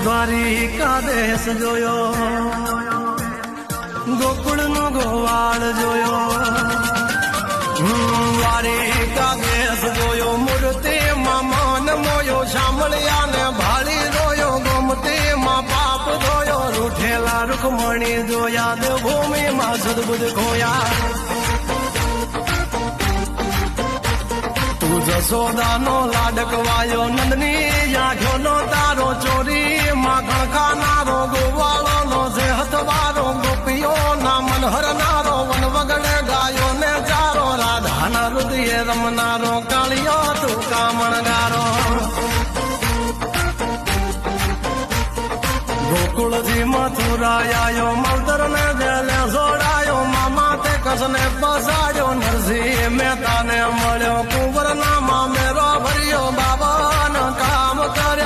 દ્વારિકા દેશ જોયો, ગોકુળનો ગોવાળ જોયો, દ્વારિકા દેશ જોયો, મૂર્તિમાં મન મોયો, શામળિયા ને ભાળી જોયો, ગોમતીમાં પાપ જોયો, રૂઠેલા રૂકમણી જોયા, દેવભૂમિમાં સદબુદ્ધ ખોયા. તું જશોદાનો લાડકવાયો, નંદની આંખોનો તારો, ચોરી માખણ ખાનારો, ગોવાળોનો સેહતવારો, ગોપીઓના મન હરનારો, વન વગડે ગાયો ને ચારો, રાધાના હૃદયે રમનારો, કાળિયો તું કામણગારો. ગોકુળથી મથુરાયો, માવતર ને જેલે જોડાયો, મામા તે કસને પસાડ્યો, નરસિંહ મહેતાને મળ્યો, કુંવરના મામેરો ભર્યો, બાબાના કામ કર્યા.